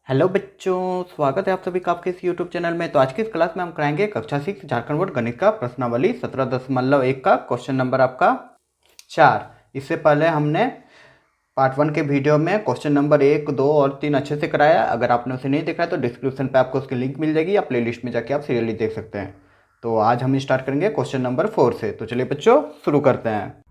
Hello बच्चों, स्वागत है आप सभी का आपके इस यूट्यूब चैनल में। तो आज की इस क्लास में हम कराएंगे कक्षा 6 झारखंड बोर्ड गणित का प्रश्नावली 17.1 का क्वेश्चन नंबर आपका 4। इससे पहले हमने पार्ट 1 के वीडियो में क्वेश्चन नंबर 1, 2 और 3 अच्छे से कराया। अगर आपने उसे नहीं देखा है तो डिस्क्रिप्शन पे आपको उसकी लिंक मिल जाएगी या प्ले लिस्ट में जाके आप सीरियली देख सकते हैं। तो आज हम स्टार्ट करेंगे क्वेश्चन नंबर 4 से। तो चलिए बच्चों शुरू करते हैं।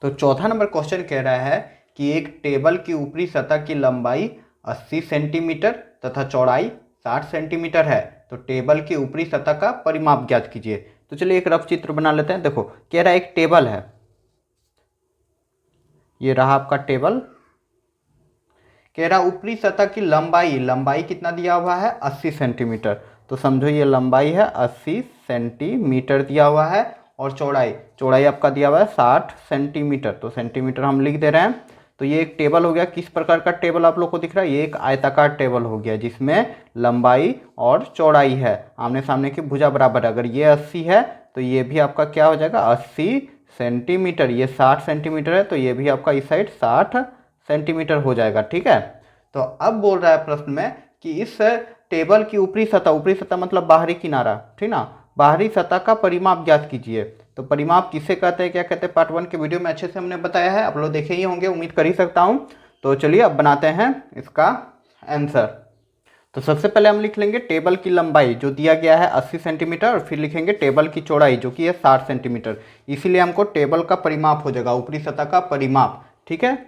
तो चौथा नंबर क्वेश्चन कह रहा है कि एक टेबल की ऊपरी सतह की लंबाई 80 सेंटीमीटर तथा चौड़ाई 60 सेंटीमीटर है। तो टेबल की ऊपरी सतह का परिमाप ज्ञात कीजिए। तो चलिए एक रफ चित्र बना लेते हैं। देखो कह रहा है एक टेबल है, ये रहा आपका टेबल। कह रहा ऊपरी सतह की लंबाई कितना दिया हुआ है 80 सेंटीमीटर। तो समझो ये लंबाई है 80 सेंटीमीटर दिया हुआ है और चौड़ाई आपका दिया हुआ है 60 सेंटीमीटर। तो सेंटीमीटर हम लिख दे रहे हैं। तो ये एक टेबल हो गया। किस प्रकार का टेबल आप लोग को दिख रहा है? ये एक आयताकार टेबल हो गया जिसमें लंबाई और चौड़ाई है आमने सामने की भुजा बराबर है। अगर ये 80 है तो ये भी आपका क्या हो जाएगा 80 सेंटीमीटर। ये 60 सेंटीमीटर है तो ये भी आपका इस साइड 60 सेंटीमीटर हो जाएगा। ठीक है। तो अब बोल रहा है प्रश्न में कि इस टेबल की ऊपरी सतह मतलब बाहरी किनारा, ठीक ना, बाहरी सतह का परिमाप ज्ञात कीजिए। तो परिमाप किसे कहते हैं, क्या कहते हैं, पार्ट 1 के वीडियो में अच्छे से हमने बताया है। आप लोग देखे ही होंगे, उम्मीद कर ही सकता हूं। तो चलिए अब बनाते हैं इसका आंसर। तो सबसे पहले हम लिख लेंगे टेबल की लंबाई जो दिया गया है 80 सेंटीमीटर और फिर लिखेंगे टेबल की चौड़ाई जो कि है 60 सेंटीमीटर। इसीलिए हमको टेबल का परिमाप हो जाएगा, ऊपरी सतह का परिमाप। ठीक है,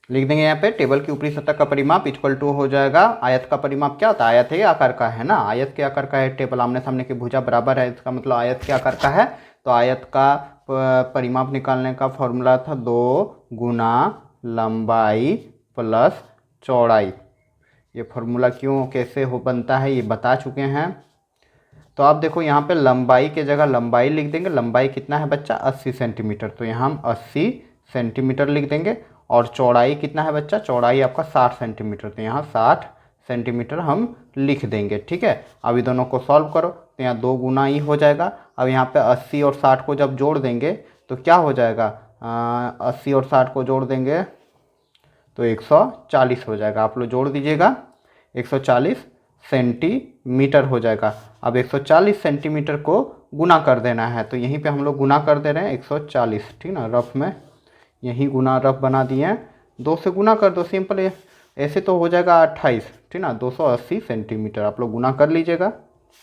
लिख देंगे यहाँ पे टेबल की ऊपरी सतह का परिमाप इक्वल टू हो जाएगा आयत का परिमाप। क्या होता है? आयत है आकार का है ना, आयत के आकार का है टेबल, आमने सामने की भुजा बराबर है, इसका मतलब आयत के आकार का है। तो आयत का परिमाप निकालने का फॉर्मूला था 2 गुना लंबाई प्लस चौड़ाई। ये फॉर्मूला क्यों कैसे हो बनता है ये बता चुके हैं। तो आप देखो यहाँ पे लंबाई के जगह लंबाई लिख देंगे। लंबाई कितना है बच्चा 80 सेंटीमीटर, तो यहाँ हम 80 सेंटीमीटर लिख देंगे। और चौड़ाई कितना है बच्चा? चौड़ाई आपका 60 सेंटीमीटर, तो यहाँ 60 सेंटीमीटर हम लिख देंगे। ठीक है, अब ये दोनों को सॉल्व करो तो यहाँ 2 गुना ही हो जाएगा। अब यहाँ पे 80 और 60 को जब जोड़ देंगे तो क्या हो जाएगा? 80 और 60 को जोड़ देंगे तो 140 हो जाएगा। आप लोग जोड़ दीजिएगा, 140 सेंटीमीटर हो जाएगा। अब 140 सेंटीमीटर को गुना कर देना है, तो यहीं पे हम लोग गुना कर दे रहे हैं 140। ठीक ना, रफ में यहीं गुना रफ बना दिए हैं। 2 से गुना कर दो, सिंपल है। ऐसे तो हो जाएगा 28, ठीक ना, 280 सेंटीमीटर। आप लोग गुना कर लीजिएगा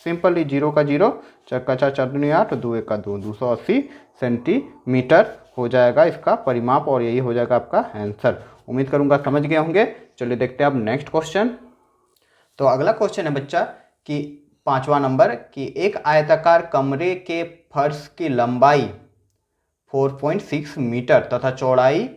सिंपली, 0 का 0, चक्का 4 4 दूनी 8, 2 1 का 2, 280 सेंटीमीटर हो जाएगा इसका परिमाप और यही हो जाएगा आपका आंसर। उम्मीद करूंगा समझ गए होंगे। चलिए देखते हैं अब नेक्स्ट क्वेश्चन। तो अगला क्वेश्चन है बच्चा कि 5वां नंबर कि एक आयताकार कमरे के फर्श की लंबाई 4.6 मीटर तथा चौड़ाई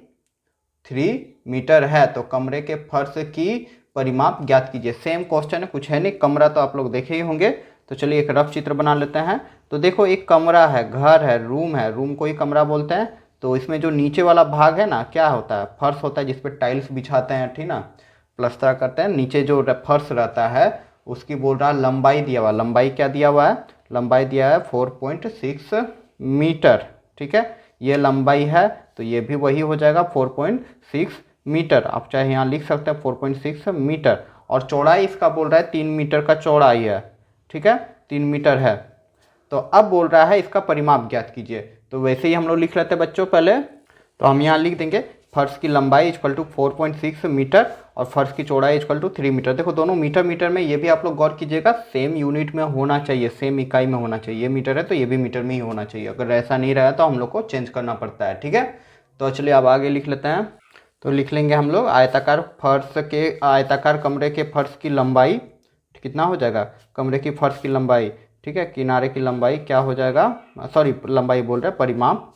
3 मीटर है। तो कमरे के फर्श की परिमाप ज्ञात कीजिए। सेम क्वेश्चन है, कुछ है नहीं, कमरा तो आप लोग देखे ही होंगे। तो चलिए एक रफ चित्र बना लेते हैं। तो देखो एक कमरा है, घर है, रूम को ही कमरा बोलते हैं। तो इसमें जो नीचे वाला भाग है ना, क्या होता है? फर्श होता है जिसपे टाइल्स बिछाते हैं, ठीक ना, प्लास्टर करते हैं। नीचे जो फर्श रहता है उसकी बोल रहा है लंबाई दिया हुआ। लंबाई क्या दिया हुआ है? लंबाई दिया है 4.6 मीटर। ठीक है, ये लंबाई है तो ये भी वही हो जाएगा 4.6 मीटर। आप चाहे यहाँ लिख सकते हैं 4.6 मीटर। और चौड़ाई इसका बोल रहा है 3 मीटर का चौड़ाई है। ठीक है, 3 मीटर है। तो अब बोल रहा है इसका परिमाप ज्ञात कीजिए। तो वैसे ही हम लोग लिख लेते हैं बच्चों पहले। तो हम यहाँ लिख देंगे फर्श की लंबाई इक्वल टू 4.6 मीटर और फर्श की चौड़ाई इक्वल टू 3 मीटर। देखो दोनों मीटर में, ये भी आप लोग गौर कीजिएगा, सेम यूनिट में होना चाहिए, सेम इकाई में होना चाहिए। ये मीटर है तो ये भी मीटर में ही होना चाहिए। अगर ऐसा नहीं रहा तो हम लोग को चेंज करना पड़ता है। ठीक है, तो चलिए अब आगे लिख लेते हैं। तो लिख लेंगे हम लोग आयताकार कमरे के फर्श की लंबाई कितना हो जाएगा? कमरे की फर्श की लंबाई, ठीक है, किनारे की लंबाई क्या हो जाएगा? सॉरी, लंबाई बोल रहे हैं, परिमाप।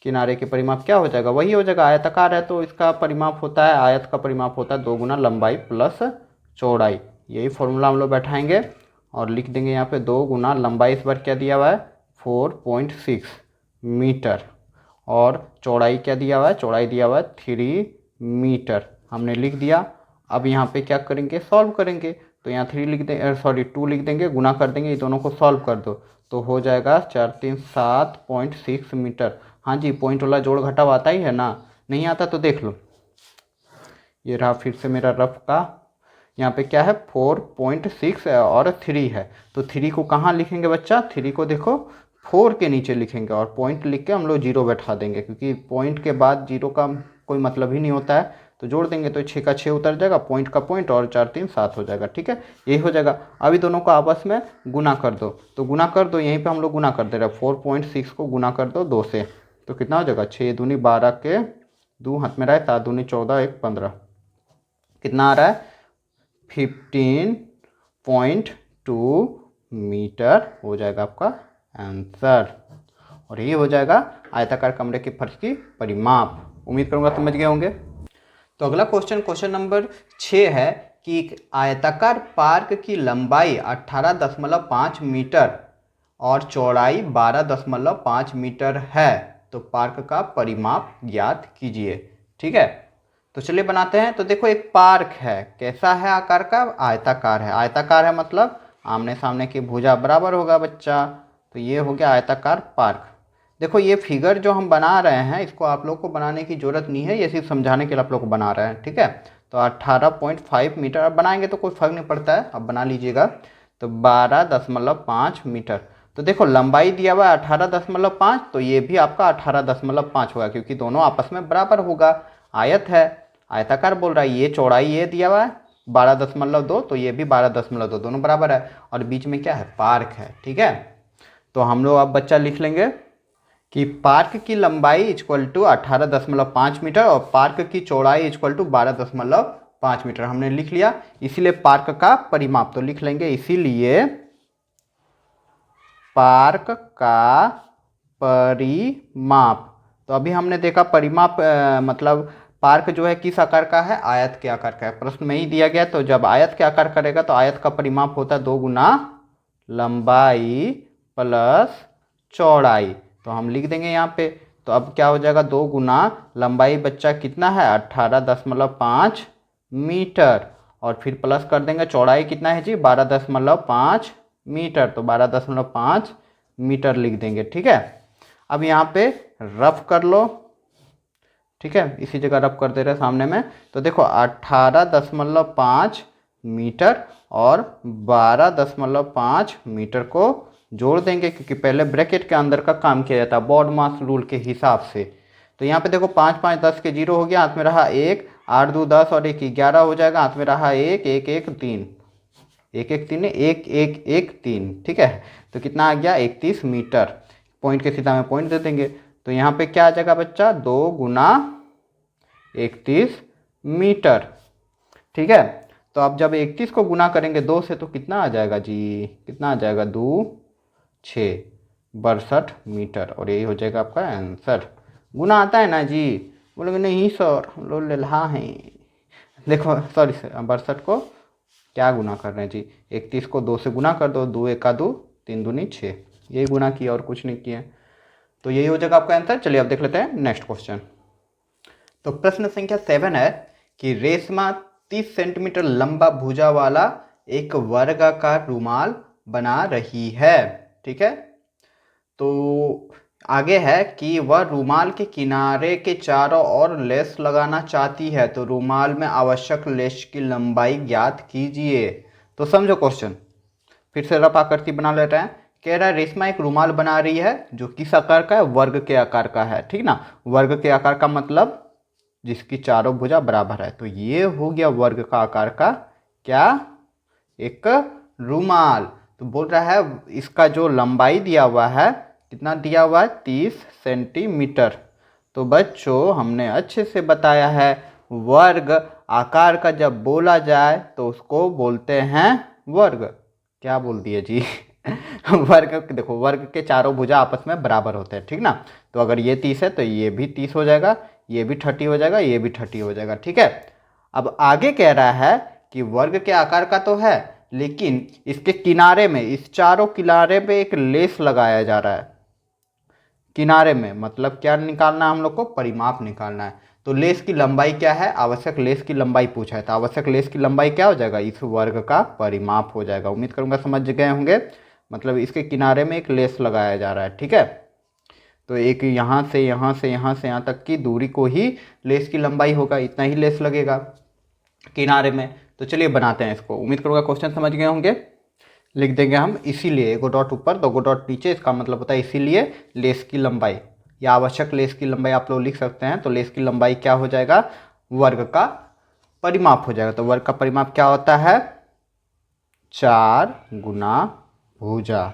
किनारे के परिमाप क्या हो जाएगा? वही हो जाएगा, आयताकार है तो इसका परिमाप होता है, आयत का परिमाप होता है 2 गुना लंबाई प्लस चौड़ाई। यही फॉर्मूला हम लोग बैठाएंगे और लिख देंगे यहाँ पे 2 गुना लंबाई, इस बार क्या दिया हुआ है 4.6 मीटर और चौड़ाई क्या दिया हुआ है? चौड़ाई दिया हुआ है 3 मीटर। हमने लिख दिया। अब यहाँ पे क्या करेंगे? सॉल्व करेंगे। तो यहाँ 2 लिख देंगे, गुना कर देंगे, ये दोनों को सॉल्व कर दो तो हो जाएगा 4 3 7.6 मीटर। हाँ जी, पॉइंट वाला जोड़ घटाव आता ही है ना, नहीं आता तो देख लो। ये रहा फिर से मेरा रफ का, यहाँ पे क्या है 4.6 और 3 है, तो 3 को कहाँ लिखेंगे बच्चा, 3 को देखो 4 के नीचे लिखेंगे और पॉइंट लिख के हम लोग 0 बैठा देंगे, क्योंकि पॉइंट के बाद 0 का कोई मतलब ही नहीं होता है। तो जोड़ देंगे तो 6 का 6 उतर जाएगा, पॉइंट का पॉइंट, और 4 3 7 हो जाएगा। ठीक है, यही हो जाएगा। अभी दोनों को आपस में गुना कर दो, तो गुना कर दो, यहीं पे हम लोग गुना कर दे रहे हैं। 4.6 को गुना कर दो 2 से, तो कितना हो जाएगा, 6 दूनी 12 के 2 हाथ में रहा है, 7 दूनी 14 1 15, कितना आ रहा है 15.2 मीटर हो जाएगा आपका आंसर। और ये हो जाएगा आयताकार कमरे के फर्श की परिमाप। उम्मीद करूंगा समझ गए होंगे। तो अगला क्वेश्चन नंबर 6 है कि एक आयताकार पार्क की लंबाई 18.5 मीटर और चौड़ाई 12.5 मीटर है, तो पार्क का परिमाप ज्ञात कीजिए। ठीक है, तो चलिए बनाते हैं। तो देखो एक पार्क है, कैसा है आकार का, आयताकार है। आयताकार है मतलब आमने सामने की भुजा बराबर होगा बच्चा, तो ये हो गया आयताकार पार्क। देखो ये फिगर जो हम बना रहे हैं, इसको आप लोग को बनाने की ज़रूरत नहीं है, ये सिर्फ समझाने के लिए आप लोग को बना रहे हैं। ठीक है, तो 18.5 मीटर, अब बनाएंगे तो कोई फर्क नहीं पड़ता है, अब बना लीजिएगा। तो 12.5 मीटर, तो देखो लंबाई दिया हुआ है 18.5, तो ये भी आपका 18.5 होगा, क्योंकि दोनों आपस में बराबर होगा। आयत है, आयताकार बोल रहा है, ये चौड़ाई ये दिया हुआ है 12.2, तो ये भी 12.2, दोनों बराबर है। और बीच में क्या है, पार्क है। ठीक है, तो हम लोग अब बच्चा लिख लेंगे कि पार्क की लंबाई इक्वल टू 18.5 मीटर और पार्क की चौड़ाई इक्वल टू 12.5 मीटर हमने लिख लिया। इसीलिए पार्क का परिमाप तो लिख लेंगे, इसीलिए पार्क का परिमाप। तो अभी हमने देखा परिमाप मतलब पार्क जो है किस आकार का है, आयत के आकार का है। प्रश्न में ही दिया गया, तो जब आयत के आकार करेगा तो आयत का परिमाप होता है 2 गुना लंबाई प्लस चौड़ाई, तो हम लिख देंगे यहाँ पे। तो अब क्या हो जाएगा, 2 गुना लंबाई बच्चा कितना है 18.5 मीटर, और फिर प्लस कर देंगे चौड़ाई कितना है जी 12.5 मीटर, तो 12.5 मीटर लिख देंगे। ठीक है, अब यहाँ पे रफ कर लो। ठीक है, इसी जगह रफ कर दे रहे हैं सामने में। तो देखो 18.5 मीटर और 12.5 मीटर को जोड़ देंगे, क्योंकि पहले ब्रैकेट के अंदर का काम किया जाता है बॉड मास रूल के हिसाब से। तो यहाँ पे देखो 5 5 10 के 0 हो गया, हाथ में रहा 1, 8 2 10 और 1 11 हो जाएगा, हाथ में रहा 1 1 1 3, 1 1 3 1 1 1 3। ठीक है, तो कितना आ गया 31 मीटर। पॉइंट के सीधा में पॉइंट दे देंगे, तो यहाँ पे क्या आ जाएगा बच्चा 2 गुना 31 मीटर। ठीक है, तो अब जब 31 को गुना करेंगे 2 से तो कितना आ जाएगा जी, कितना आ जाएगा 2 6 62 मीटर, और यही हो जाएगा आपका आंसर। गुना आता है ना जी, बोलोगे नहीं सर हम लोग लल्हा हैं। देखो सॉरी सर, 62 को क्या गुना कर रहे हैं जी, 31 को 2 से गुना कर दो, 2 1 2 3 दूनी 6, यही गुना किया और कुछ नहीं किया, तो यही हो जाएगा आपका आंसर। चलिए अब देख लेते हैं नेक्स्ट क्वेश्चन। तो प्रश्न संख्या 7 है कि रेशमा 30 सेंटीमीटर लंबा भुजा वाला एक वर्गाकार रुमाल बना रही है। ठीक है, तो आगे है कि वह रुमाल के किनारे के चारों ओर लेस लगाना चाहती है, तो रुमाल में आवश्यक लेस की लंबाई ज्ञात कीजिए। तो समझो क्वेश्चन, फिर से रफ आकृति बना लेते हैं। कह रहा है रेशमा एक रुमाल बना रही है जो किस आकार का है, वर्ग के आकार का है। ठीक ना, वर्ग के आकार का मतलब जिसकी चारों भुजा बराबर है, तो ये हो गया वर्ग का आकार का क्या, एक रुमाल। तो बोल रहा है इसका जो लंबाई दिया हुआ है, कितना दिया हुआ है 30 सेंटीमीटर। तो बच्चों हमने अच्छे से बताया है, वर्ग आकार का जब बोला जाए तो उसको बोलते हैं वर्ग। क्या बोल दिए जी वर्ग, देखो वर्ग के चारों भुजा आपस में बराबर होते हैं। ठीक ना, तो अगर ये 30 है तो ये भी 30 हो जाएगा, ये भी 30 हो जाएगा, ये भी 30 हो जाएगा। ठीक है, अब आगे कह रहा है कि वर्ग के आकार का तो है, लेकिन इसके किनारे में, इस चारों किनारे पे एक लेस लगाया जा रहा है। किनारे में मतलब क्या निकालना है हम लोग को, परिमाप निकालना है। तो लेस की लंबाई क्या है, आवश्यक लेस की लंबाई पूछा है, तो आवश्यक लेस की लंबाई क्या हो जाएगा, इस वर्ग का परिमाप हो जाएगा। उम्मीद करूंगा समझ गए होंगे, मतलब इसके किनारे में एक लेस लगाया जा रहा है। ठीक है, तो एक यहाँ से यहाँ से यहाँ से यहाँ तक की दूरी को ही लेस की लंबाई होगा, इतना ही लेस लगेगा किनारे में। तो चलिए बनाते हैं इसको। उम्मीद करूँगा क्वेश्चन समझ गए होंगे। लिख देंगे हम इसीलिए, एगो डॉट ऊपर दो डॉट नीचे, इसका मतलब होता है इसीलिए लेस की लंबाई या आवश्यक लेस की लंबाई आप लोग लिख सकते हैं। तो लेस की लंबाई क्या हो जाएगा, वर्ग का परिमाप हो जाएगा। तो वर्ग का परिमाप क्या होता है, 4 गुना भुजा।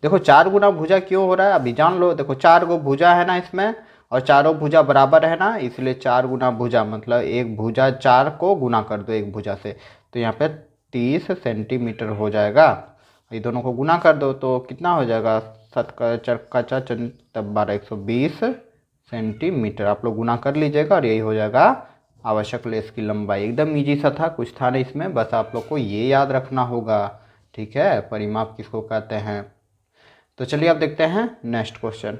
देखो 4 गुना भुजा क्यों हो रहा है अभी जान लो। देखो 4 गो भुजा है ना इसमें, और चारों भुजा बराबर है ना, इसलिए 4 गुना भुजा मतलब एक भुजा 4 को गुना कर दो एक भुजा से, तो यहाँ पे 30 सेंटीमीटर हो जाएगा। ये दोनों को गुना कर दो तो कितना हो जाएगा, 7 का 4 का 4 तब 12, 120 सेंटीमीटर। आप लोग गुना कर लीजिएगा और यही हो जाएगा आवश्यक लेस की लंबाई। एकदम ईजी सा था, कुछ था नहीं इसमें, बस आप लोग को ये याद रखना होगा। ठीक है, परिमाप किसको कहते हैं। तो चलिए अब देखते हैं नेक्स्ट क्वेश्चन।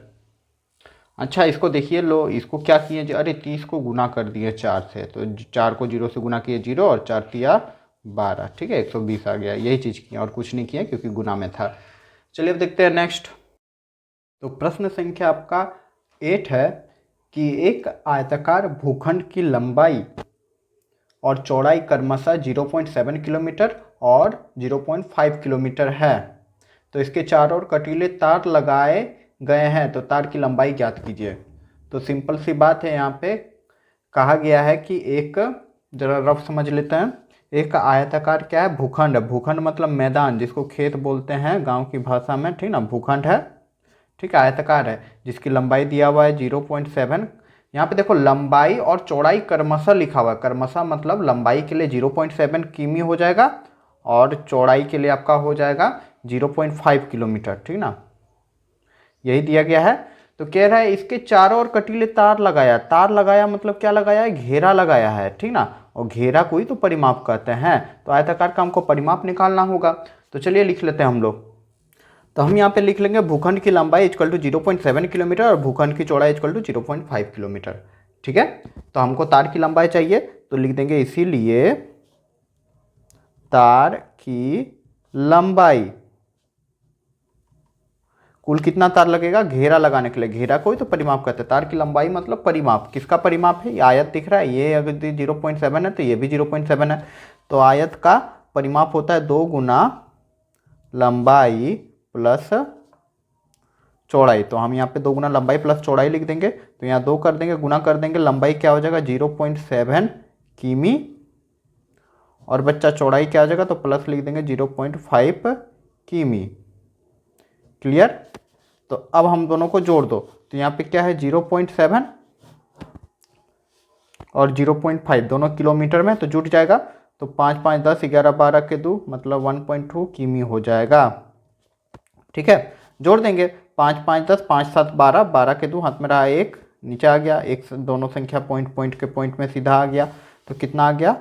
अच्छा इसको देखिए, लो इसको क्या किए, अरे 30 को गुना कर दिए 4 से, तो 4 को 0 से गुना किए 0 और 4 तिया 12, ठीक है 120 आ गया। यही चीज़ किया और कुछ नहीं किया क्योंकि गुना में था। चलिए अब देखते हैं नेक्स्ट। तो प्रश्न संख्या आपका 8 है कि एक आयताकार भूखंड की लंबाई और चौड़ाई क्रमशः 0.7 किलोमीटर और 0.5 किलोमीटर है। तो इसके चारों ओर कटीले तार लगाए गए हैं, तो तार की लंबाई ज्ञात कीजिए। तो सिंपल सी बात है, यहाँ पे कहा गया है कि एक, जरा रफ समझ लेते हैं, एक आयताकार क्या है, भूखंड। भूखंड मतलब मैदान, जिसको खेत बोलते हैं गांव की भाषा में, ठीक ना, भूखंड है, ठीक है, आयताकार है, जिसकी लंबाई दिया हुआ है 0.7। यहाँ पे देखो लंबाई और चौड़ाई क्रमशः लिखा हुआ है, क्रमशः मतलब लंबाई के लिए 0.7 किमी हो जाएगा और चौड़ाई के लिए आपका हो जाएगा 0.5 किलोमीटर, ठीक ना, यही दिया गया है। तो कह रहा है इसके चारों ओर कटीले तार लगाया। तार लगाया मतलब क्या लगाया है, घेरा लगाया है, ठीक ना, और घेरा को ही तो परिमाप कहते हैं। तो आयताकार का हमको परिमाप निकालना होगा। तो चलिए लिख लेते हैं हम लोग। तो हम यहाँ पे लिख लेंगे भूखंड की लंबाई इक्वल टू 0.7 किलोमीटर और भूखंड की चौड़ाई इक्वल टू 0.5 किलोमीटर, ठीक है। तो हमको तार की लंबाई चाहिए, तो लिख देंगे इसीलिए तार की लंबाई, कुल कितना तार लगेगा, घेरा लगाने के लिए, घेरा को ही तो परिमाप कहते हैं। तार की लंबाई मतलब परिमाप, किसका परिमाप है, ये आयत दिख रहा है, ये अगर 0.7 है तो ये भी 0.7 है। तो आयत का परिमाप होता है 2 गुना लंबाई प्लस चौड़ाई। तो हम यहाँ पे 2 गुना लंबाई प्लस चौड़ाई लिख देंगे, तो यहाँ 2 कर देंगे, गुना कर देंगे, लंबाई क्या हो जाएगा 0.7 किमी और बच्चा चौड़ाई क्या हो जाएगा, तो प्लस लिख देंगे 0.5 किमी। क्लियर। तो अब हम दोनों को जोड़ दो, तो यहाँ पे क्या है 0.7 और 0.5 दोनों किलोमीटर में, तो जुट जाएगा। तो 5 5 10 11 12 के 2 मतलब 1.2 किमी हो जाएगा, ठीक है। जोड़ देंगे 5 5 10 5 7 12 12 के 2 हाथ में रहा 1, नीचे आ गया 1, दोनों संख्या पॉइंट के पॉइंट में सीधा आ गया। तो कितना आ गया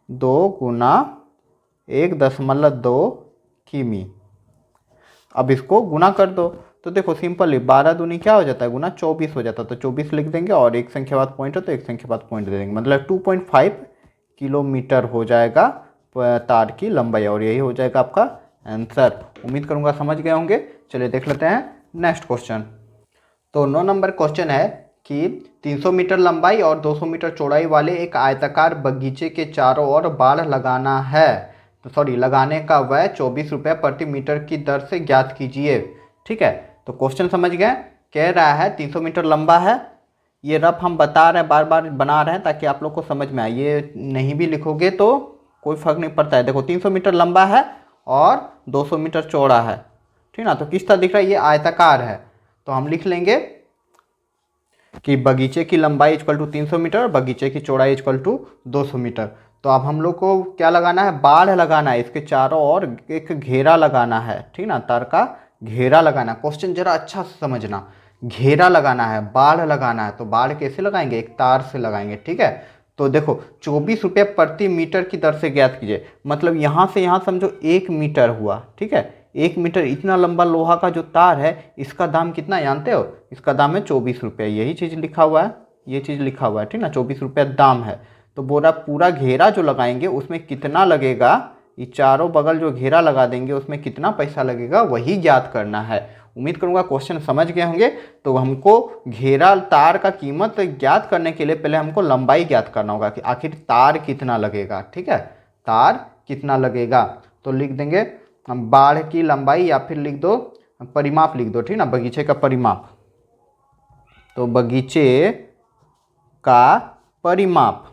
2 गुना 1.2 किमी। अब इसको गुना कर दो, तो देखो सिंपल ही 12 दूनी क्या हो जाता है गुना 24 हो जाता है। तो 24 लिख देंगे और एक संख्या बाद पॉइंट है तो एक संख्या बाद पॉइंट दे देंगे, मतलब 2.5 किलोमीटर हो जाएगा तार की लंबाई, और यही हो जाएगा आपका आंसर। उम्मीद करूंगा समझ गए होंगे। चलिए देख लेते हैं नेक्स्ट क्वेश्चन। तो 9 नंबर क्वेश्चन है कि 300 मीटर लंबाई और 200 मीटर चौड़ाई वाले एक आयताकार बगीचे के चारों ओर बाड़ लगाना है, तो सॉरी लगाने का व्यय 24 रुपये प्रति मीटर की दर से ज्ञात कीजिए, ठीक है। तो क्वेश्चन समझ गए, कह रहा है 300 मीटर लंबा है, ये रफ हम बता रहे हैं, बार बार बना रहे हैं ताकि आप लोग को समझ में आए, ये नहीं भी लिखोगे तो कोई फर्क नहीं पड़ता है। देखो 300 मीटर लंबा है और 200 मीटर चौड़ा है, ठीक ना, तो किस तरह दिख रहा है, ये आयताकार है। तो हम लिख लेंगे कि बगीचे की लंबाई इक्वल टू 300 मीटर और बगीचे की चौड़ाई इक्वल टू 200 मीटर। तो अब हम लोग को क्या लगाना है, बाढ़ लगाना है, इसके चारों ओर एक घेरा लगाना है, ठीक ना, तार का घेरा लगाना। क्वेश्चन जरा अच्छा से समझना, घेरा लगाना है, बाढ़ लगाना है, तो बाढ़ कैसे लगाएंगे, एक तार से लगाएंगे, ठीक है। तो देखो 24 रुपये प्रति मीटर की दर से ज्ञात कीजिए, मतलब यहाँ से यहाँ समझो 1 मीटर हुआ, ठीक है। 1 मीटर इतना लंबा लोहा का जो तार है, इसका दाम कितना जानते हो, इसका दाम है 24 रुपये, यही चीज़ लिखा हुआ है, ये चीज़ लिखा हुआ है, ठीक ना, 24 रुपये दाम है। तो बोरा पूरा घेरा जो लगाएंगे उसमें कितना लगेगा, ये चारों बगल जो घेरा लगा देंगे उसमें कितना पैसा लगेगा वही ज्ञात करना है। उम्मीद करूंगा क्वेश्चन समझ गए होंगे। तो हमको घेरा तार का कीमत ज्ञात करने के लिए पहले हमको लंबाई ज्ञात करना होगा कि आखिर तार कितना लगेगा। ठीक है, तार कितना लगेगा। तो लिख देंगे हम बाड़ की लंबाई, या फिर लिख दो परिमाप लिख दो, ठीक ना, बगीचे का परिमाप। तो बगीचे का परिमाप,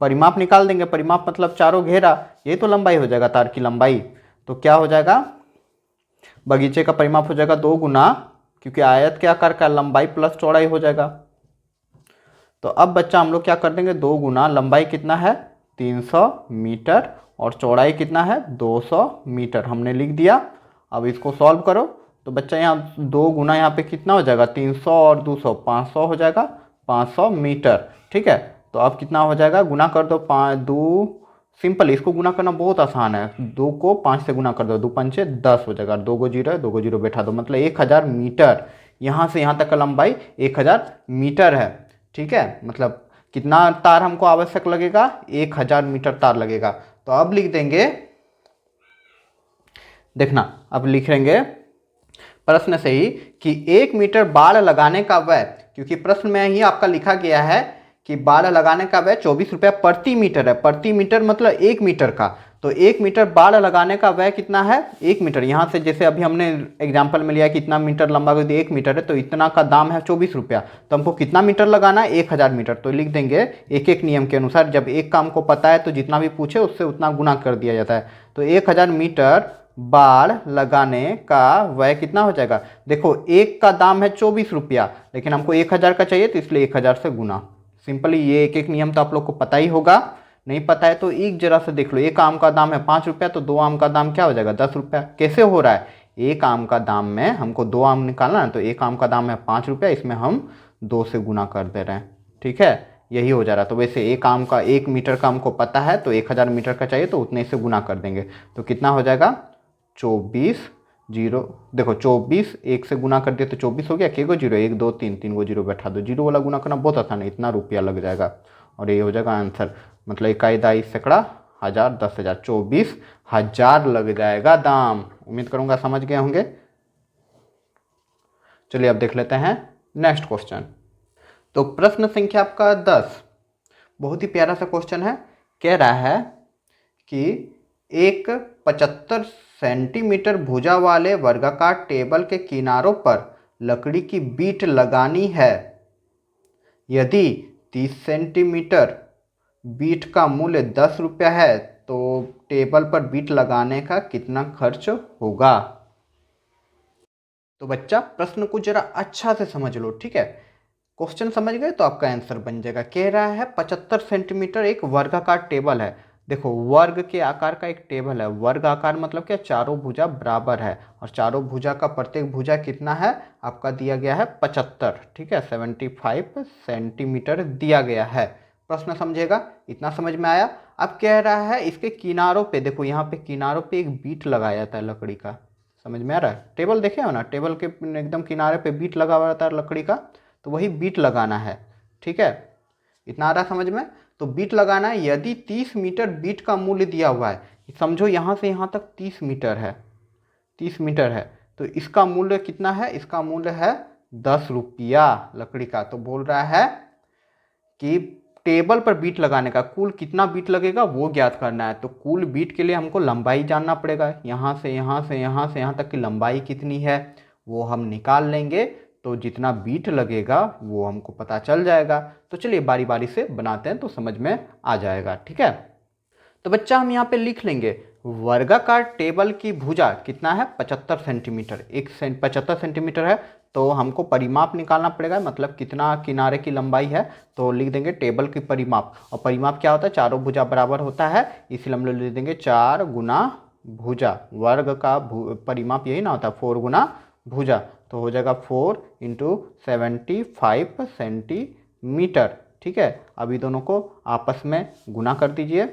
परिमाप निकाल देंगे। परिमाप मतलब चारों घेरा, ये तो लंबाई हो जाएगा तार की लंबाई। तो क्या हो जाएगा, बगीचे का परिमाप हो जाएगा 2 गुना, क्योंकि आयत के आकार का लंबाई प्लस चौड़ाई हो जाएगा। तो अब बच्चा हम लोग क्या कर देंगे, 2 गुना लंबाई कितना है 300 मीटर और चौड़ाई कितना है 200 मीटर, हमने लिख दिया। अब इसको सॉल्व करो। तो बच्चा यहाँ 2 गुना यहाँ पे कितना हो जाएगा 300 और 200 500 हो जाएगा, 500 मीटर। ठीक है, तो अब कितना हो जाएगा, गुना कर दो, 2 सिंपल, इसको गुना करना बहुत आसान है। 2 को 5 से गुना कर दो, 2 पंचे 10 हो जाएगा, 2 को जीरो है, 2 को जीरो बैठा दो, मतलब 1000 मीटर। यहाँ से यहाँ तक का लंबाई 1000 मीटर है। ठीक है, मतलब कितना तार हमको आवश्यक लगेगा, 1000 मीटर तार लगेगा। तो अब लिख देंगे, देखना अब लिखेंगे प्रश्न से ही कि 1 मीटर बाड़ लगाने का व्यय, क्योंकि प्रश्न में ही आपका लिखा गया है कि बाड़ लगाने का व्यय 24 रुपया प्रति मीटर है। प्रति मीटर मतलब 1 मीटर का। तो 1 मीटर बाड़ लगाने का व्यय कितना है 1 मीटर। यहाँ से जैसे अभी हमने एग्जाम्पल में लिया कि इतना मीटर लंबा 1 मीटर है, तो इतना का दाम है 24 रुपया। तो हमको कितना मीटर लगाना है 1000 मीटर। तो लिख देंगे एक एक नियम के अनुसार, जब एक काम को पता है तो जितना भी पूछे उससे उतना गुना कर दिया जाता है। तो 1000 मीटर बाड़ लगाने का व्यय कितना हो जाएगा, देखो एक का दाम है 24 रुपया, लेकिन हमको 1000 का चाहिए तो इसलिए 1000 से गुना। सिंपली ये एक एक नियम तो आप लोग को पता ही होगा, नहीं पता है तो एक जरा से देख लो। एक आम का दाम है 5 रुपया, तो 2 आम का दाम क्या हो जाएगा 10 रुपया। कैसे हो रहा है, एक आम का दाम में हमको 2 आम निकालना है, तो एक आम का दाम है 5 रुपया, इसमें हम 2 से गुना कर दे रहे हैं। ठीक है, यही हो जा रहा है। तो वैसे एक आम का 1 मीटर का हमको पता है, तो 1000 मीटर का चाहिए तो उतने से गुना कर देंगे। तो कितना हो जाएगा 24 जीरो, देखो 24 1 से गुना कर दिया तो 24 हो गया, के गो जीरो 1 2 3 3 गो जीरो बैठा दो। जीरो वाला गुना करना बहुत आसान है, इतना रुपया लग जाएगा और ये हो जाएगा आंसर। मतलब इकाई दाई सैकड़ा हज़ार 10,000 24,000 लग जाएगा दाम। उम्मीद करूंगा समझ गए होंगे। चलिए अब देख लेते हैं नेक्स्ट क्वेश्चन। तो प्रश्न संख्या आपका 10 बहुत ही प्यारा सा क्वेश्चन है। कह रहा है कि एक 75 सेंटीमीटर भुजा वाले वर्गाकार टेबल के किनारों पर लकड़ी की बीट लगानी है। यदि 30 सेंटीमीटर बीट का मूल्य 10 रुपया है तो टेबल पर बीट लगाने का कितना खर्च होगा। तो बच्चा प्रश्न को जरा अच्छा से समझ लो, ठीक है। क्वेश्चन समझ गए तो आपका आंसर बन जाएगा। कह रहा है 75 सेंटीमीटर एक वर्गाकार टेबल है। देखो वर्ग के आकार का एक टेबल है। वर्ग आकार मतलब क्या, चारों भुजा बराबर है और चारों भुजा का प्रत्येक भुजा कितना है आपका दिया गया है 75, ठीक है 75 सेंटीमीटर दिया गया है। प्रश्न समझेगा, इतना समझ में आया। अब कह रहा है इसके किनारों पे, देखो यहाँ पे किनारों पे एक बीट लगाया जाता है लकड़ी का। समझ में आ रहा है, टेबल देखे हो ना, टेबल के एकदम किनारे पे बीट लगा हुआ रहता है लकड़ी का, तो वही बीट लगाना है। ठीक है, इतना आ रहा समझ में। तो बीट लगाना है। यदि 30 मीटर बीट का मूल्य दिया हुआ है, समझो यहाँ से यहाँ तक 30 मीटर है, 30 मीटर है, तो इसका मूल्य कितना है, इसका मूल्य है 10 रुपया लकड़ी का। तो बोल रहा है कि टेबल पर बीट लगाने का कुल कितना बीट लगेगा वो ज्ञात करना है। तो कुल बीट के लिए हमको लंबाई जानना पड़ेगा, यहाँ से यहाँ से यहाँ से यहाँ तक की लंबाई कितनी है वो हम निकाल लेंगे, तो जितना बीट लगेगा वो हमको पता चल जाएगा। तो चलिए बारी बारी से बनाते हैं तो समझ में आ जाएगा। ठीक है, तो बच्चा हम यहाँ पे लिख लेंगे वर्गाकार टेबल की भुजा कितना है 75 सेंटीमीटर, 75 सेंटीमीटर है, तो हमको परिमाप निकालना पड़ेगा, मतलब कितना किनारे की लंबाई है। तो लिख देंगे टेबल की परिमाप, और परिमाप क्या होता है, चारों भुजा बराबर होता है, इसलिए हम लोग लिख देंगे 4 गुना भुजा। वर्ग का परिमाप यही ना होता है 4 गुना भुजा, तो हो जाएगा 4 × 75 सेंटीमीटर। ठीक है, अभी दोनों को आपस में गुना कर दीजिए।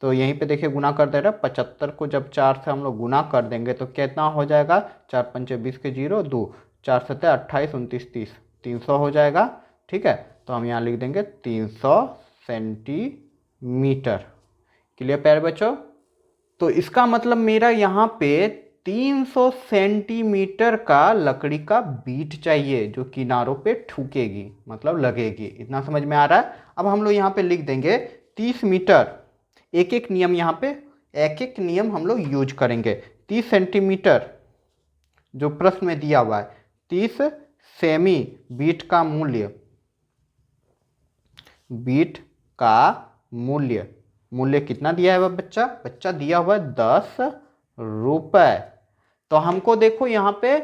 तो यहीं पे देखिए गुना कर दे रहे हैं, 75 को जब 4 से हम लोग गुना कर देंगे तो कितना हो जाएगा, 4 पंचे 20 के 0 2, 4 सत्ते 28 29 30, 300 हो जाएगा। ठीक है, तो हम यहाँ लिख देंगे 300 सेंटीमीटर। क्लियर प्यारे बच्चों। तो इसका मतलब मेरा यहाँ पे 300 सेंटीमीटर का लकड़ी का बीट चाहिए जो किनारों पे ठुकेगी, मतलब लगेगी। इतना समझ में आ रहा है। अब हम लोग यहाँ पे लिख देंगे 30 मीटर। एक एक नियम यहाँ पे, एक एक नियम हम लोग यूज करेंगे। 30 सेंटीमीटर जो प्रश्न में दिया हुआ है, 30 सेमी बीट का मूल्य, बीट का मूल्य, मूल्य कितना दिया है बच्चा? बच्चा दिया हुआ है 10 रुपए। तो हमको देखो यहाँ पे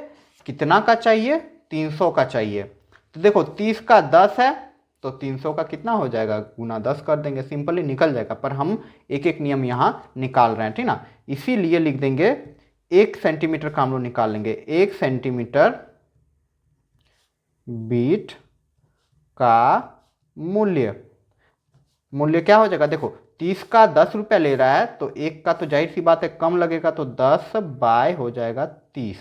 कितना का चाहिए? 300 का चाहिए। तो देखो 30 का 10 है तो 300 का कितना हो जाएगा? गुना 10 कर देंगे, सिंपली निकल जाएगा। पर हम एक एक नियम यहाँ निकाल रहे हैं, ठीक ना, इसीलिए लिख देंगे 1 सेंटीमीटर का हम लोग निकाल लेंगे। 1 सेंटीमीटर बीट का मूल्य, मूल्य क्या हो जाएगा? देखो 30 का 10 रुपया ले रहा है तो एक का तो जाहिर सी बात है कम लगेगा, तो 10 बाय हो जाएगा 30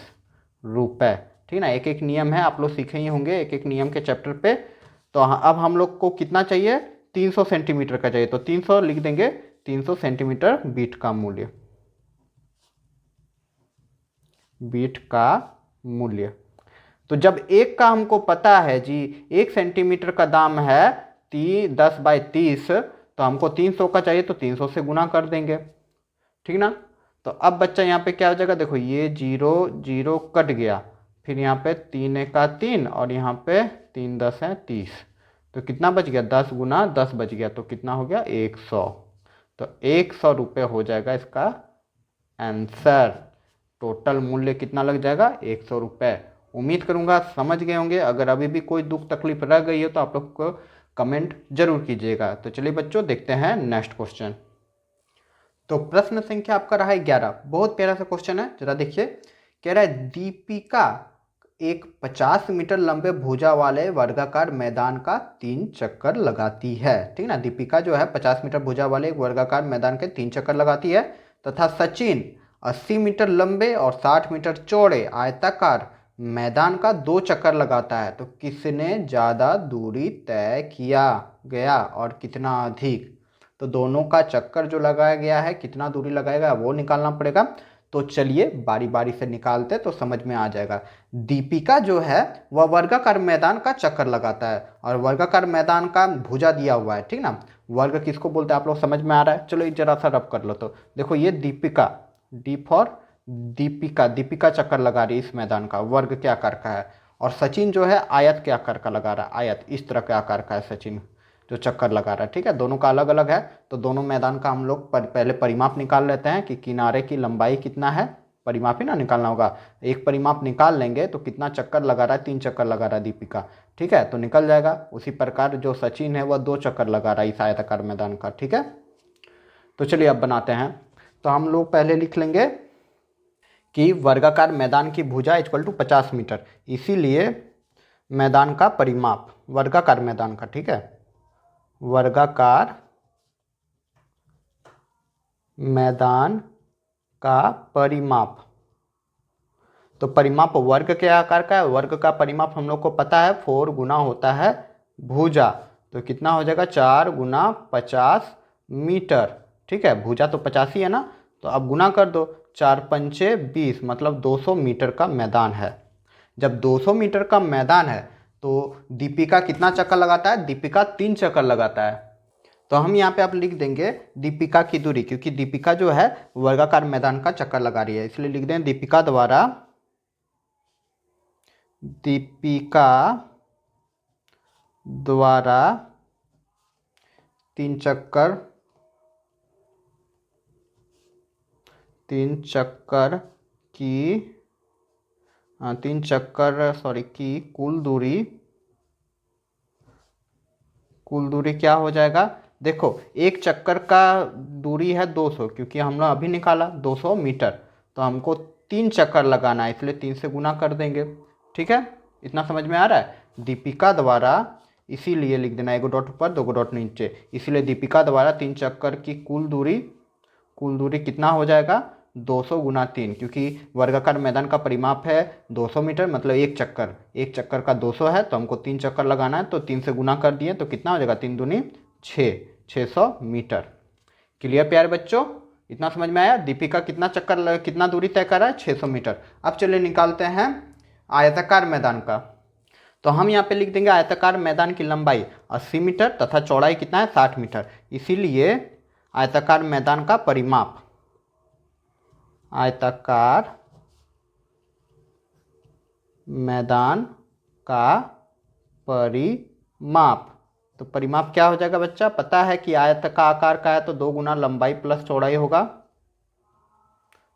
रुपये, ठीक ना। एक एक नियम है, आप लोग सीखे ही होंगे एक एक नियम के चैप्टर पे। तो अब हम लोग को कितना चाहिए? 300 सेंटीमीटर का चाहिए, तो 300 लिख देंगे। 300 सेंटीमीटर बीट का मूल्य, बीट का मूल्य। तो जब एक का हमको पता है जी 1 सेंटीमीटर का दाम है 10 बाई 30, तो हमको 300 का चाहिए तो 300 से गुना कर देंगे, ठीक ना। तो अब बच्चा यहाँ पे क्या हो जाएगा? देखो ये 0 0 कट गया, फिर यहाँ पे 3 एका 3 और यहाँ पे 3 10 है 30, तो कितना बच गया? 10 गुना 10 बच गया, तो कितना हो गया? 100। तो 100 रुपये हो जाएगा इसका आंसर। टोटल मूल्य कितना लग जाएगा? 100 रुपये। उम्मीद करूंगा समझ गए होंगे। अगर अभी भी कोई दुख तकलीफ रह गई है तो आप लोग को कमेंट जरूर कीजिएगा। तो चलिए बच्चों देखते हैं नेक्स्ट क्वेश्चन। तो प्रश्न संख्या आपका रहा है 11। बहुत प्यारा सा क्वेश्चन है, जरा देखिए। कह रहा है दीपिका एक 50 मीटर लंबे भुजा वाले वर्गाकार मैदान का 3 चक्कर लगाती है, ठीक ना। दीपिका जो है 50 मीटर भुजा वाले एक वर्गाकार मैदान के 3 चक्कर लगाती है, तथा सचिन 80 मीटर लंबे और 60 मीटर चौड़े आयताकार मैदान का 2 चक्कर लगाता है। तो किसने ज़्यादा दूरी तय किया गया और कितना अधिक? तो दोनों का चक्कर जो लगाया गया है, कितना दूरी लगाएगा वो निकालना पड़ेगा। तो चलिए बारी बारी से निकालते तो समझ में आ जाएगा। दीपिका जो है वह वर्गाकार मैदान का चक्कर लगाता है, और वर्गाकार मैदान का भुजा दिया हुआ है, ठीक ना। वर्ग किसको बोलते हैं आप लोग समझ में आ रहा है? चलो एक जरा सा रब कर लो। तो देखो ये दीपिका, डी फॉर दीपिका, दीपिका चक्कर लगा रही है इस मैदान का, वर्ग के आकार का है। और सचिन जो है आयत के आकार का लगा रहा है, आयत इस तरह के आकार का है सचिन जो चक्कर लगा रहा है, ठीक है। दोनों का अलग अलग है। तो दोनों मैदान का हम लोग पहले परिमाप निकाल लेते हैं कि किनारे की लंबाई कितना है। परिमाप ही ना निकालना होगा। एक परिमाप निकाल लेंगे तो कितना चक्कर लगा रहा है? 3 चक्कर लगा रहा है दीपिका, ठीक है, तो निकल जाएगा। उसी प्रकार जो सचिन है वह 2 चक्कर लगा रहा है इस आयताकार मैदान का, ठीक है। तो चलिए अब बनाते हैं। तो हम लोग पहले लिख लेंगे कि वर्गाकार मैदान की भुजा इक्वल टू 50 मीटर, इसीलिए मैदान का परिमाप, वर्गाकार मैदान का, ठीक है, वर्गाकार मैदान का परिमाप। तो परिमाप वर्ग के आकार का है, वर्ग का परिमाप हम लोग को पता है 4 गुना होता है भुजा, तो कितना हो जाएगा? 4 गुना 50 मीटर, ठीक है। भुजा तो 50 ही है ना, तो अब गुना कर दो। 4 पंचे 20, मतलब 200 मीटर का मैदान है। जब 200 मीटर का मैदान है तो दीपिका कितना चक्कर लगाता है? दीपिका 3 चक्कर लगाता है। तो हम यहाँ पे आप लिख देंगे दीपिका की दूरी, क्योंकि दीपिका जो है वर्गाकार मैदान का चक्कर लगा रही है, इसलिए लिख दें दीपिका द्वारा 3 चक्कर, 3 चक्कर की कुल दूरी क्या हो जाएगा? देखो एक चक्कर का दूरी है 200, क्योंकि हम लोग अभी निकाला 200 मीटर, तो हमको 3 चक्कर लगाना है, इसलिए 3 से गुना कर देंगे, ठीक है। इतना समझ में आ रहा है? दीपिका द्वारा, इसीलिए लिख देना 1 डॉट ऊपर 2 डॉट नीचे, इसीलिए दीपिका द्वारा 3 चक्कर की कुल दूरी कितना हो जाएगा? 200 गुना 3, क्योंकि वर्गाकार मैदान का परिमाप है 200 मीटर, मतलब एक चक्कर का 200 है, तो हमको 3 चक्कर लगाना है, तो 3 से गुना कर दिए तो कितना हो जाएगा? 3 दूनी 6, 600 मीटर। क्लियर प्यारे बच्चों? इतना समझ में आया। दीपिका कितना दूरी तय कर रहा है, 600 मीटर। अब चलिए निकालते हैं आयताकार मैदान का। तो हम यहाँ पे लिख देंगे आयताकार मैदान की लंबाई 80 मीटर तथा चौड़ाई कितना है, 60 मीटर। इसीलिए आयताकार मैदान का परिमाप, आयताकार मैदान का परिमाप, तो परिमाप क्या हो जाएगा बच्चा, पता है कि आयत का आकार का है तो 2 गुना लंबाई प्लस चौड़ाई होगा।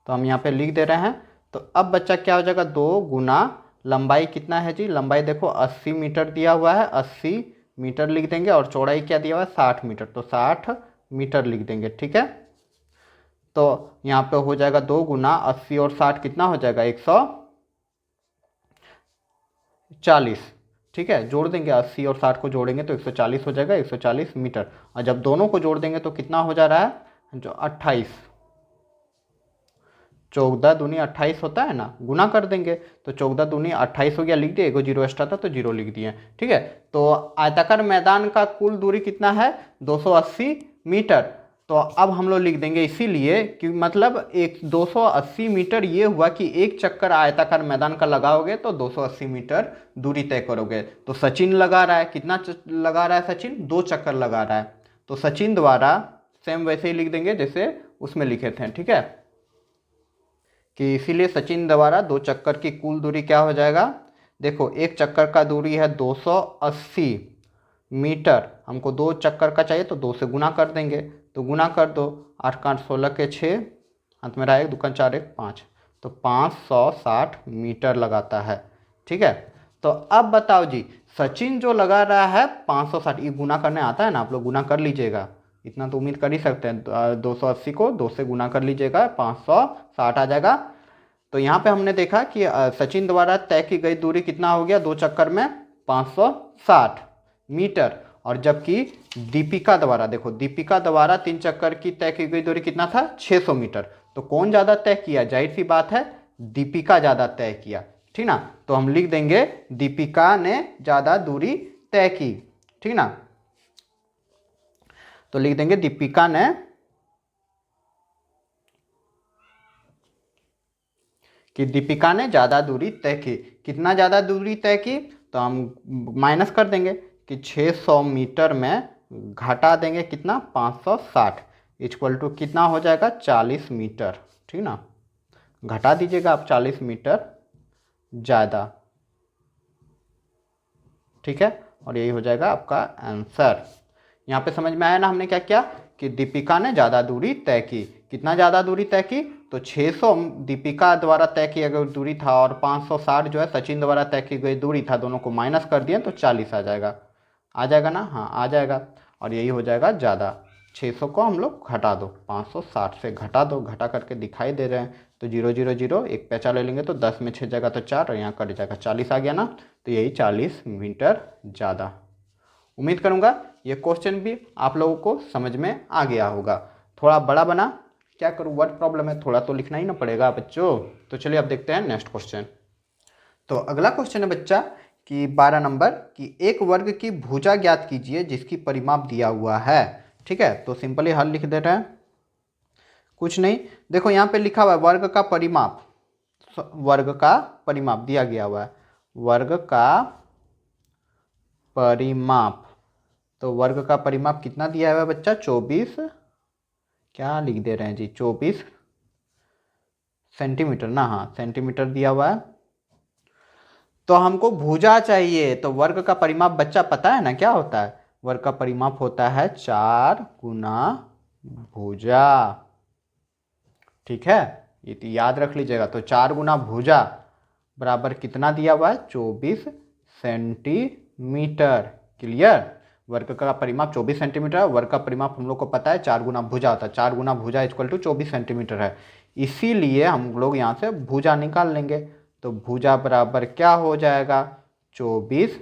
तो हम यहाँ पे लिख दे रहे हैं। तो अब बच्चा क्या हो जाएगा, 2 गुना लंबाई कितना है जी, लंबाई देखो 80 मीटर दिया हुआ है, 80 मीटर लिख देंगे, और चौड़ाई क्या दिया हुआ है, 60 मीटर, तो 60 मीटर लिख देंगे। ठीक है, तो यहाँ पे हो जाएगा 2 गुना 80 और 60 कितना हो जाएगा, 140। ठीक है, जोड़ देंगे 80 और 60 को जोड़ेंगे तो 140 हो जाएगा, 140 मीटर। और जब दोनों को जोड़ देंगे तो कितना हो जा रहा है, जो 28, 14 दूनी 28 होता है ना, गुना कर देंगे तो 14 दूनी 28 हो गया, लिख दिए, एगो जीरो एक्स्ट्रा था तो जीरो लिख दिए। ठीक है, तो आयताकार मैदान का कुल दूरी कितना है, 280 मीटर। तो अब हम लोग लिख देंगे, इसीलिए कि मतलब 280 मीटर ये हुआ कि एक चक्कर आयताकार मैदान का लगाओगे तो 280 मीटर दूरी तय करोगे। तो सचिन लगा रहा है, कितना लगा रहा है सचिन, 2 चक्कर लगा रहा है। तो सचिन द्वारा, सेम वैसे ही लिख देंगे जैसे उसमें लिखे थे। ठीक है, कि इसीलिए सचिन द्वारा 2 चक्कर की कुल दूरी क्या हो जाएगा, देखो एक चक्कर का दूरी है 280 मीटर, हमको 2 चक्कर का चाहिए तो 2 से गुना कर देंगे, तो गुना कर दो, 8 का 8 16 के 6, अंत में रहा 1 2 का 4 1 5, तो 560 मीटर लगाता है। ठीक है, तो अब बताओ जी, सचिन जो लगा रहा है 560, ये गुना करने आता है ना, आप लोग गुना कर लीजिएगा, इतना तो उम्मीद कर ही सकते हैं। 280 को 2 से गुना कर लीजिएगा, 560 आ जाएगा। तो यहाँ पे हमने देखा कि सचिन द्वारा तय की गई दूरी कितना हो गया, 2 चक्कर में 560 मीटर। और जबकि दीपिका द्वारा, देखो दीपिका द्वारा 3 चक्कर की तय की गई दूरी कितना था, 600 मीटर। तो कौन ज़्यादा तय किया, जाहिर सी बात है दीपिका ज़्यादा तय किया। ठीक ना, तो हम लिख देंगे दीपिका ने ज़्यादा दूरी तय की। ठीक ना, तो लिख देंगे दीपिका ने ज़्यादा दूरी तय की। कितना ज़्यादा दूरी तय की, तो हम माइनस कर देंगे कि 600 मीटर में घटा देंगे कितना, 560, इक्वल टू कितना हो जाएगा, 40 मीटर। ठीक ना, घटा दीजिएगा आप 40 मीटर ज़्यादा। ठीक है, और यही हो जाएगा आपका आंसर। यहाँ पे समझ में आया ना, हमने क्या किया कि दीपिका ने ज़्यादा दूरी तय की। कितना ज़्यादा दूरी तय की, तो 600 दीपिका द्वारा तय किया गया दूरी था, और 560 जो है सचिन द्वारा तय की गई दूरी था, दोनों को माइनस कर दिए तो 40 आ जाएगा। आ जाएगा ना, हाँ आ जाएगा, और यही हो जाएगा ज़्यादा। 600 को हम लोग घटा दो, 560 से घटा दो, घटा करके दिखाई दे रहे हैं, तो 0 0 0 एक पैंचा ले लेंगे तो 10 में 6 जाएगा तो 4, और यहाँ कट जाएगा, 40 आ गया ना, तो यही 40 मीटर ज़्यादा। उम्मीद करूँगा ये क्वेश्चन भी आप लोगों को समझ में आ गया होगा। थोड़ा बड़ा बना, क्या करूँ, वर्ड प्रॉब्लम है, थोड़ा तो लिखना ही ना पड़ेगा बच्चों। तो चलिए अब देखते हैं नेक्स्ट क्वेश्चन। तो अगला क्वेश्चन है बच्चा कि 12 नंबर की एक वर्ग की भुजा ज्ञात कीजिए जिसकी परिमाप दिया हुआ है। ठीक है, तो सिंपली हल लिख दे रहे हैं, कुछ नहीं, देखो यहाँ पे लिखा हुआ है वर्ग का परिमाप, वर्ग का परिमाप दिया गया हुआ है, वर्ग का परिमाप। तो वर्ग का परिमाप कितना दिया हुआ है बच्चा, 24, क्या लिख दे रहे हैं जी, 24 सेंटीमीटर ना, हाँ सेंटीमीटर दिया हुआ है। तो हमको भुजा चाहिए, तो वर्ग का परिमाप बच्चा पता है ना क्या होता है, वर्ग का परिमाप होता है 4 गुना भुजा। ठीक है, ये तो याद रख लीजिएगा। तो 4 गुना भुजा बराबर कितना दिया हुआ है, 24 सेंटीमीटर। क्लियर, वर्ग का परिमाप 24 सेंटीमीटर, वर्ग का परिमाप हम लोग को पता है 4 गुना भुजा होता है, 4 गुना भुजा इक्वल टू 24 सेंटीमीटर है। इसीलिए हम लोग यहाँ से भुजा निकाल लेंगे, तो भुजा बराबर क्या हो जाएगा, 24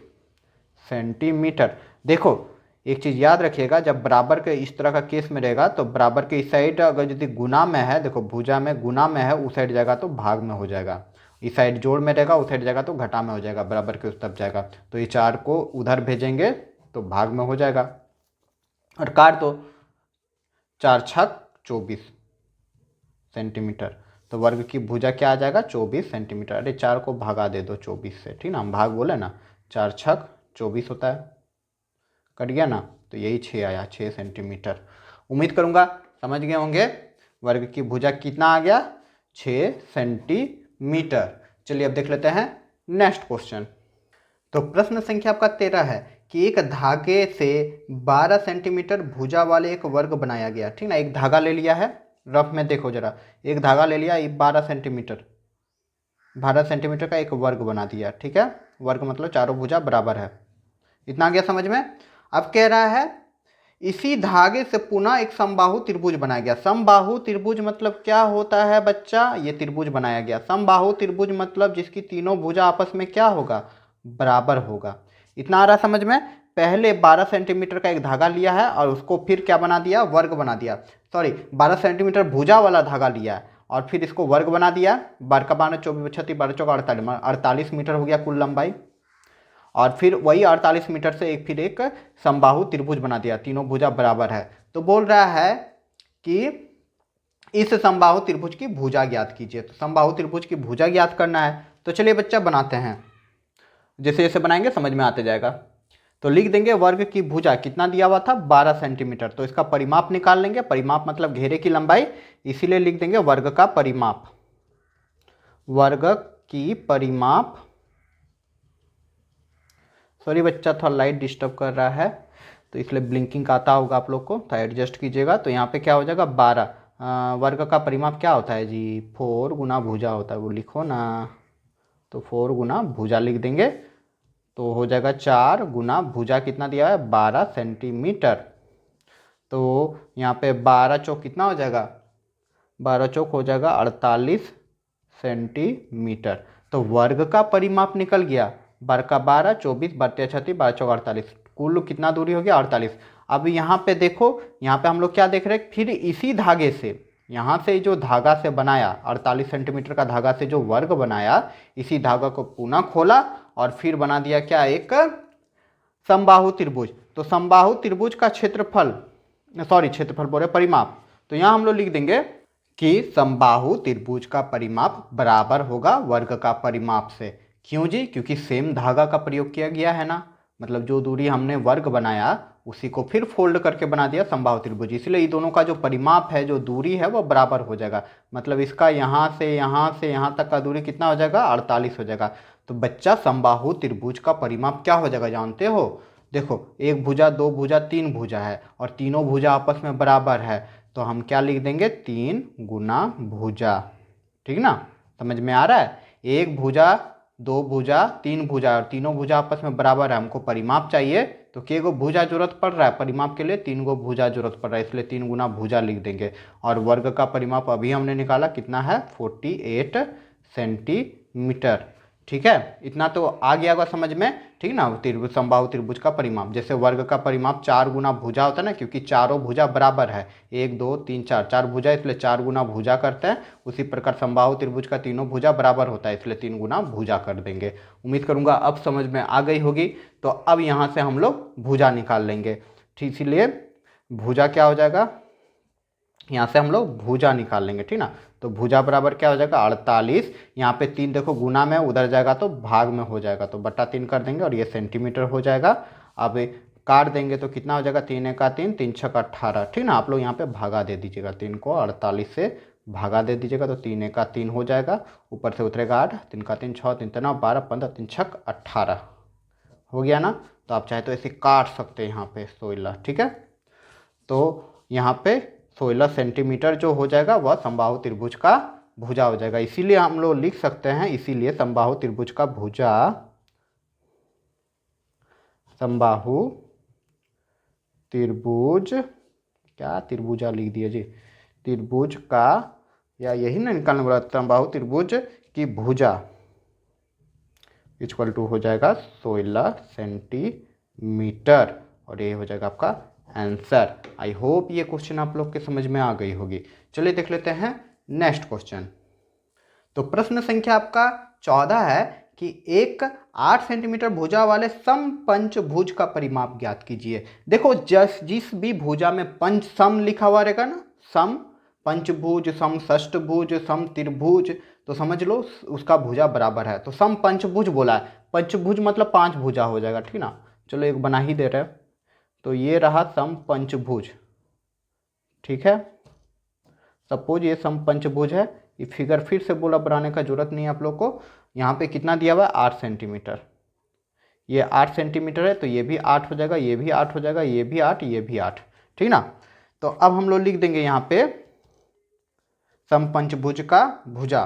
सेंटीमीटर। देखो एक चीज़ याद रखिएगा, जब बराबर के इस तरह का केस में रहेगा तो बराबर के इस साइड अगर यदि गुना में है, देखो भुजा में गुना में है, उस साइड जाएगा तो भाग में हो जाएगा, इस साइड जोड़ में रहेगा, उस साइड जाएगा तो घटा में हो जाएगा, बराबर के उस तरफ जाएगा, तो ये 4 को उधर भेजेंगे तो भाग में हो जाएगा, और काट दो, 4 छक 24, सेंटीमीटर। तो वर्ग की भुजा क्या आ जाएगा 24 सेंटीमीटर। अरे 4 को भगा दे दो 24 से, ठीक ना, हम भाग बोले ना, 4 छक 24 होता है, कट गया ना, तो यही 6 आया, 6 सेंटीमीटर। उम्मीद करूंगा समझ गए होंगे वर्ग की भुजा कितना आ गया 6 सेंटीमीटर। चलिए अब देख लेते हैं नेक्स्ट क्वेश्चन। तो प्रश्न संख्या आपका 13 है कि एक धागे से 12 सेंटीमीटर भुजा वाले एक वर्ग बनाया गया, ठीक ना। एक धागा ले लिया है, रफ में देखो जरा, एक धागा ले लिया, ये 12 सेंटीमीटर का एक वर्ग बना दिया, ठीक है। वर्ग मतलब चारों भुजा बराबर है, इतना आ गया समझ में। अब कह रहा है इसी धागे से पुनः एक समबाहु त्रिभुज बनाया गया। समबाहु त्रिभुज मतलब क्या होता है बच्चा, ये त्रिभुज बनाया गया। समबाहु त्रिभुज मतलब जिसकी तीनों भुजा आपस में क्या होगा, बराबर होगा। इतना आ रहा समझ में। पहले 12 सेंटीमीटर का एक धागा लिया है और उसको फिर क्या बना दिया, वर्ग बना दिया। सॉरी, 12 सेंटीमीटर भुजा वाला धागा लिया है और फिर इसको वर्ग बना दिया। 12 का 12 24 36 12 चौका 48 मीटर हो गया कुल लंबाई। और फिर वही 48 मीटर से फिर एक समबाहु त्रिभुज बना दिया, तीनों भुजा बराबर है। तो बोल रहा है कि इस समबाहु त्रिभुज की भुजा ज्ञात कीजिए। तो समबाहु त्रिभुज की भुजा ज्ञात करना है, तो चलिए बच्चा बनाते हैं। जैसे जैसे बनाएंगे समझ में आते जाएगा। तो लिख देंगे वर्ग की भुजा कितना दिया हुआ था 12 सेंटीमीटर, तो इसका परिमाप निकाल लेंगे। परिमाप मतलब घेरे की लंबाई, इसीलिए लिख देंगे वर्ग का परिमाप। वर्ग की परिमाप, सॉरी बच्चा थोड़ा लाइट डिस्टर्ब कर रहा है तो इसलिए ब्लिंकिंग आता होगा आप लोग को, तो एडजस्ट कीजिएगा। तो यहाँ पे क्या हो जाएगा 12, वर्ग का परिमाप क्या होता है जी 4 गुना भुजा होता है, वो लिखो ना। तो 4 गुना भुजा लिख देंगे, तो हो जाएगा 4 गुना भुजा कितना दिया है 12 सेंटीमीटर। तो यहाँ पे 12 चौक कितना हो जाएगा, 12 चौक हो जाएगा 48 सेंटीमीटर। तो वर्ग का परिमाप निकल गया, 12 का 12 24 12 36 12 चौक 48, कुल कितना दूरी हो गया 48। अब यहाँ पे देखो, यहाँ पे हम लोग क्या देख रहे हैं, फिर इसी धागे से, यहाँ से जो धागा से बनाया 48 सेंटीमीटर का धागा से जो वर्ग बनाया, इसी धागा को पुनः खोला और फिर बना दिया क्या एक समबाहु त्रिभुज। तो समबाहु त्रिभुज का क्षेत्रफल, सॉरी क्षेत्रफल बोले परिमाप, तो यहाँ हम लोग लिख देंगे कि समबाहु त्रिभुज का परिमाप बराबर होगा वर्ग का परिमाप से। क्यों जी, क्योंकि सेम धागा का प्रयोग किया गया है ना, मतलब जो दूरी हमने वर्ग बनाया उसी को फिर फोल्ड करके बना दिया समबाहु त्रिभुज, इसलिए इन दोनों का जो परिमाप है, जो दूरी है वो बराबर हो जाएगा। मतलब इसका यहाँ से यहाँ तक का दूरी कितना हो जाएगा 48 हो जाएगा। तो बच्चा समबाहु त्रिभुज का परिमाप क्या हो जाएगा जानते हो, देखो एक भुजा दो भुजा तीन भुजा है और तीनों भुजा आपस में बराबर है, तो हम क्या लिख देंगे 3 गुना भुजा, ठीक ना, समझ में आ रहा है। एक भुजा दो भुजा तीन भुजा और तीनों भुजा आपस में बराबर है, हमको परिमाप चाहिए तो के गो भुजा जरूरत पड़ रहा है, परिमाप के लिए 3 गो भुजा जरूरत पड़ रहा है, इसलिए 3 गुना भुजा लिख देंगे। और वर्ग का परिमाप अभी हमने निकाला कितना है 48 सेंटीमीटर, ठीक है। इतना तो आ गया होगा समझ में, ठीक ना। त्रिभुज समबाहु त्रिभुज का परिमाप, जैसे वर्ग का परिमाप 4 गुना भुजा होता है ना, क्योंकि चारों भुजा बराबर है, 1 2 3 4 4 भुजा, इसलिए 4 गुना भुजा करते हैं। उसी प्रकार समबाहु त्रिभुज का तीनों भुजा बराबर होता है, इसलिए 3 गुना भुजा कर देंगे। उम्मीद करूंगा अब समझ में आ गई होगी। तो अब यहाँ से हम लोग भुजा निकाल लेंगे, ठीक, इसीलिए भुजा क्या हो जाएगा, यहाँ से हम लोग भुजा निकाल लेंगे, ठीक ना। तो भुजा बराबर क्या हो जाएगा 48, यहाँ पे 3 देखो गुना में, उधर जाएगा तो भाग में हो जाएगा, तो बटा 3 कर देंगे और ये सेंटीमीटर हो जाएगा। अब काट देंगे तो कितना हो जाएगा 3 का 3 3 6 का 18, ठीक ना। आप लोग यहाँ पे भागा दे दीजिएगा, 3 को 48 से भागा दे दीजिएगा, तो 3 का 3 हो जाएगा, ऊपर से उतरेगा 8, 3 का 3 6 3 9 12 15 3 6 18 हो गया ना। तो आप चाहे तो ऐसे काट सकते हैं यहाँ पे 16, ठीक है। तो यहाँ पे 16 सेंटीमीटर जो हो जाएगा वह समबाहु त्रिभुज का भुजा हो जाएगा, इसीलिए हम लोग लिख सकते हैं, इसीलिए समबाहु त्रिभुज का भुजा, समबाहु त्रिभुज, क्या त्रिभुजा लिख दिया जी, त्रिभुज का, या यही ना निकालने वाला, समबाहु त्रिभुज की भुजा इक्वल टू हो जाएगा 16 सेंटीमीटर, और ये हो जाएगा आपका आंसर। आई होप ये क्वेश्चन आप लोग के समझ में आ गई होगी। चलिए देख लेते हैं नेक्स्ट क्वेश्चन। तो प्रश्न संख्या आपका 14 है कि एक 8 सेंटीमीटर भुजा वाले समपंचभुज का परिमाप ज्ञात कीजिए। देखो जिस भी भुजा में पंच सम लिखा हुआ रहेगा ना, सम पंचभुज, समषष्टभुज, समत्रिभुज, तो समझ लो उसका भुजा बराबर है। तो सम पंचभुज बोला है, पंचभुज मतलब 5 भुजा हो जाएगा, ठीक ना। चलो एक बना ही दे रहे हैं, तो ये रहा सम पंचभुज, ठीक है। सपोज ये सम पंचभुज है, ये फिगर फिर से बोला बनाने का जरूरत नहीं है आप लोग को। यहाँ पे कितना दिया हुआ है 8 सेंटीमीटर, ये 8 सेंटीमीटर है, तो ये भी 8 हो जाएगा, ये भी 8 हो जाएगा, ये भी 8, ये भी 8, ठीक ना। तो अब हम लोग लिख देंगे यहाँ पे समपंचभुज का भुजा,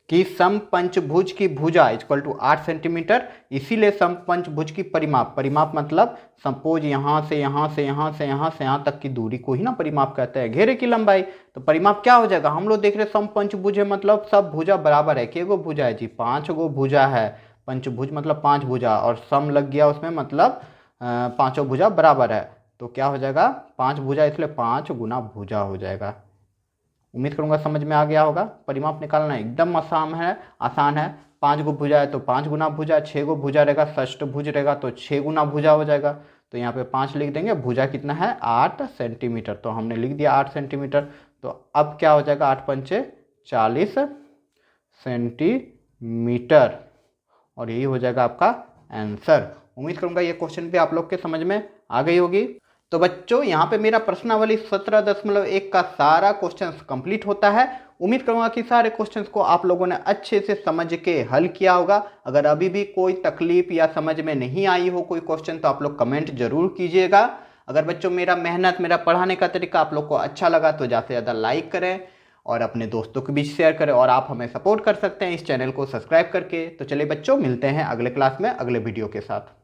कि समपंचभुज की भुजा इक्वल टू 8 सेंटीमीटर, इसीलिए समपंचभुज की परिमाप, परिमाप मतलब सपोज यहाँ से यहाँ से यहाँ से यहाँ से यहाँ तक की दूरी को ही ना परिमाप कहते हैं, घेरे की लंबाई। तो परिमाप क्या हो जाएगा, हम लोग देख रहे हैं समपंचभुज है मतलब सब भुजा बराबर है। के गो भुजा है जी, 5 गो भुजा है, पंचभुज मतलब 5 भुजा, और सम लग गया उसमें मतलब 5 भुजा बराबर है। तो क्या हो जाएगा 5 भुजा, इसलिए 5 गुना भुजा हो जाएगा। उम्मीद करूंगा समझ में आ गया होगा। परिमाप निकालना एकदम आसान है, आसान है। 5 गो भुजा है तो 5 गुना भुजा, 6 गो भुजा रहेगा, षष्टभुज रहेगा तो 6 गुना भुजा हो जाएगा। तो यहाँ पे 5 लिख देंगे, भुजा कितना है 8 सेंटीमीटर, तो हमने लिख दिया 8 सेंटीमीटर। तो अब क्या हो जाएगा 8 पंचे 40 सेंटीमीटर, और यही हो जाएगा आपका आंसर। उम्मीद करूंगा ये क्वेश्चन भी आप लोग के समझ में आ गई होगी। तो बच्चों यहाँ पे मेरा प्रश्नावली 17.1 का सारा क्वेश्चंस कंप्लीट होता है। उम्मीद करूंगा कि सारे क्वेश्चंस को आप लोगों ने अच्छे से समझ के हल किया होगा। अगर अभी भी कोई तकलीफ या समझ में नहीं आई हो कोई क्वेश्चन, तो आप लोग कमेंट जरूर कीजिएगा। अगर बच्चों मेरा मेहनत, मेरा पढ़ाने का तरीका आप लोग को अच्छा लगा तो ज़्यादा से ज़्यादा लाइक करें और अपने दोस्तों के बीच शेयर करें, और आप हमें सपोर्ट कर सकते हैं इस चैनल को सब्सक्राइब करके। तो चलिए बच्चों, मिलते हैं अगले क्लास में अगले वीडियो के साथ।